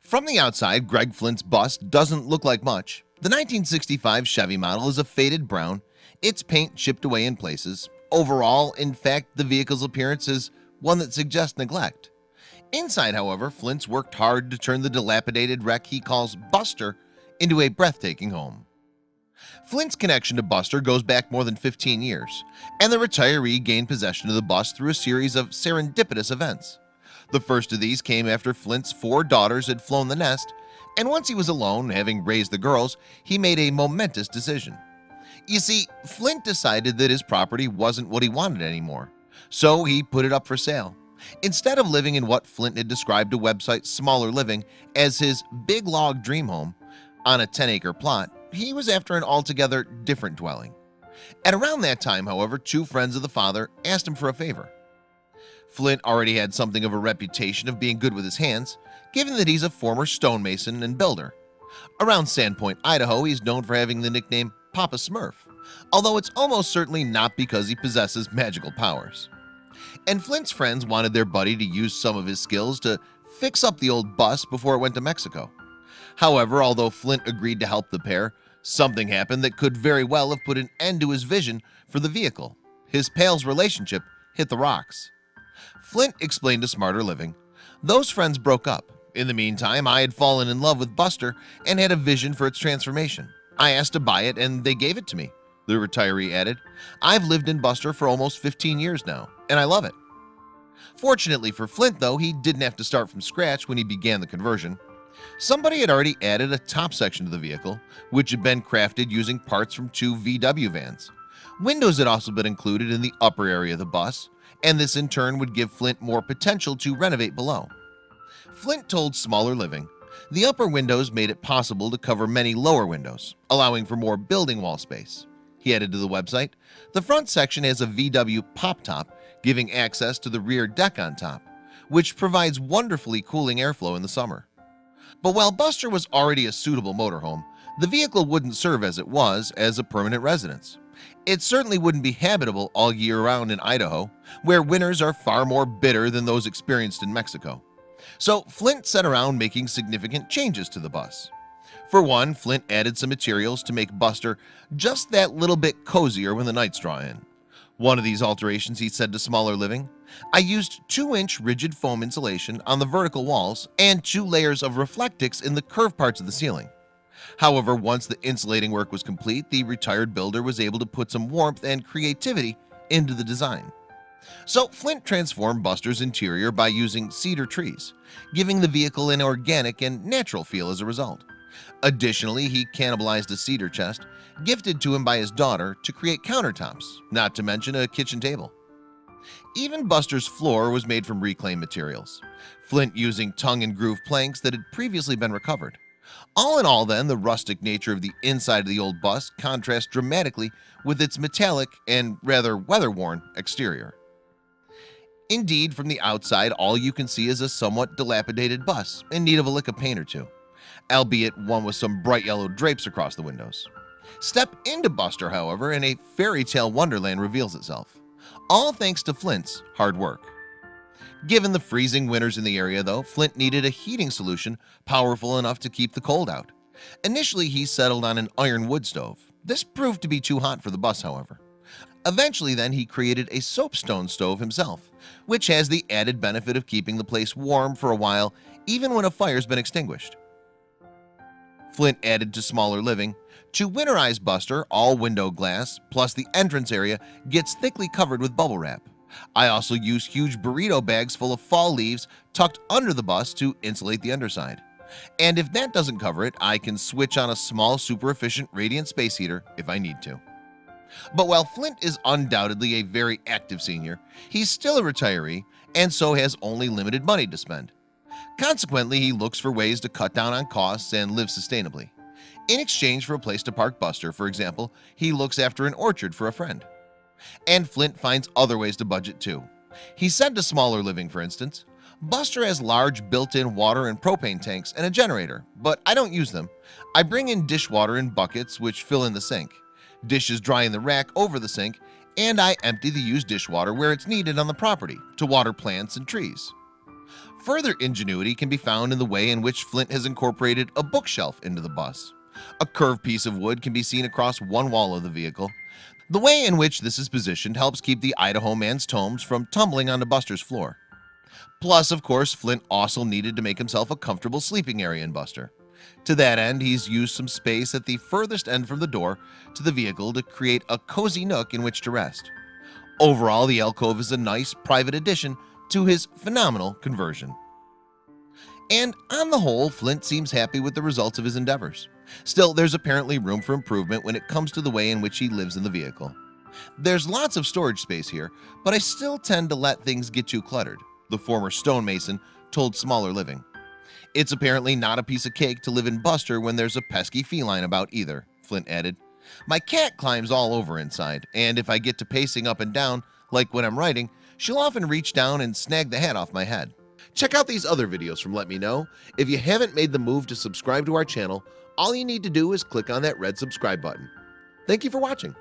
From the outside, Greg Flint's bust doesn't look like much. The 1965 Chevy model is a faded brown, its paint chipped away in places. Overall, in fact, the vehicle's appearance is one that suggests neglect. Inside, however, Flint's worked hard to turn the dilapidated wreck he calls Buster into a breathtaking home. Flint's connection to Buster goes back more than 15 years, and the retiree gained possession of the bus through a series of serendipitous events. The first of these came after Flint's 4 daughters had flown the nest, and once he was alone, having raised the girls, he made a momentous decision. You see, Flint decided that his property wasn't what he wanted anymore, so he put it up for sale. Instead of living in what Flint had described to website Smaller Living as his big log dream home on a 10-acre plot, he was after an altogether different dwelling. At around that time, however, 2 friends of the father asked him for a favor. Flint already had something of a reputation of being good with his hands, given that he's a former stonemason and builder. Around Sandpoint, Idaho, he's known for having the nickname Papa Smurf, although it's almost certainly not because he possesses magical powers. And Flint's friends wanted their buddy to use some of his skills to fix up the old bus before it went to Mexico. However, although Flint agreed to help the pair, something happened that could very well have put an end to his vision for the vehicle. His pale's relationship hit the rocks. Flint explained to Smarter Living, "Those friends broke up. In the meantime, I had fallen in love with Buster and had a vision for its transformation. I asked to buy it and they gave it to me." The retiree added, "I've lived in Buster for almost 15 years now, and I love it." Fortunately for Flint, though, he didn't have to start from scratch when he began the conversion. Somebody had already added a top section to the vehicle, which had been crafted using parts from 2 VW vans. Windows had also been included in the upper area of the bus, and this in turn would give Flint more potential to renovate below. Flint told Smaller Living, "The upper windows made it possible to cover many lower windows, allowing for more building wall space." He added to the website, "The front section has a VW pop top, giving access to the rear deck on top, which provides wonderfully cooling airflow in the summer." But while Buster was already a suitable motorhome, the vehicle wouldn't serve as it was as a permanent residence. It certainly wouldn't be habitable all year round in Idaho, where winters are far more bitter than those experienced in Mexico. So Flint set around making significant changes to the bus. For one, Flint added some materials to make Buster just that little bit cozier when the nights draw in. One of these alterations, he said to Smaller Living, "I used 2-inch rigid foam insulation on the vertical walls and 2 layers of reflectix in the curved parts of the ceiling." However, once the insulating work was complete, the retired builder was able to put some warmth and creativity into the design. So Flint transformed Buster's interior by using cedar trees, giving the vehicle an organic and natural feel as a result. Additionally, he cannibalized a cedar chest gifted to him by his daughter to create countertops, not to mention a kitchen table. Even Buster's floor was made from reclaimed materials, Flint using tongue and groove planks that had previously been recovered. All in all, then, the rustic nature of the inside of the old bus contrasts dramatically with its metallic and rather weather-worn exterior. Indeed, from the outside, all you can see is a somewhat dilapidated bus in need of a lick of paint or two, albeit one with some bright yellow drapes across the windows. Step into Buster, however, and a fairy tale wonderland reveals itself, all thanks to Flint's hard work. Given the freezing winters in the area, though, Flint needed a heating solution powerful enough to keep the cold out. Initially, he settled on an iron wood stove. This proved to be too hot for the bus, however. Eventually, then, he created a soapstone stove himself, which has the added benefit of keeping the place warm for a while, even when a fire's been extinguished. Flint added to Smaller Living, "To winterize Buster, all window glass plus the entrance area gets thickly covered with bubble wrap. I also use huge burrito bags full of fall leaves tucked under the bus to insulate the underside. And if that doesn't cover it, I can switch on a small super efficient radiant space heater if I need to." But while Flint is undoubtedly a very active senior, he's still a retiree and so has only limited money to spend. Consequently, he looks for ways to cut down on costs and live sustainably. In exchange for a place to park Buster, for example, he looks after an orchard for a friend. And Flint finds other ways to budget too. He said to Smaller Living, for instance, "Buster has large built-in water and propane tanks and a generator, but I don't use them. I bring in dishwater in buckets which fill in the sink. Dishes dry in the rack over the sink, and I empty the used dishwater where it's needed on the property to water plants and trees." Further ingenuity can be found in the way in which Flint has incorporated a bookshelf into the bus. A curved piece of wood can be seen across one wall of the vehicle. The way in which this is positioned helps keep the Idaho man's tomes from tumbling onto Buster's floor. Plus, of course, Flint also needed to make himself a comfortable sleeping area in Buster. To that end, he's used some space at the furthest end from the door to the vehicle to create a cozy nook in which to rest. Overall, the alcove is a nice private addition to his phenomenal conversion. And on the whole, Flint seems happy with the results of his endeavors. Still, there's apparently room for improvement when it comes to the way in which he lives in the vehicle. There's lots of storage space here, but I still tend to let things get too cluttered, the former stonemason told Smaller Living. It's apparently not a piece of cake to live in Buster when there's a pesky feline about either, Flint added. My cat climbs all over inside, and if I get to pacing up and down, like when I'm writing, she'll often reach down and snag the hat off my head. Check out these other videos from Let Me Know. If you haven't made the move to subscribe to our channel, all you need to do is click on that red subscribe button. Thank you for watching.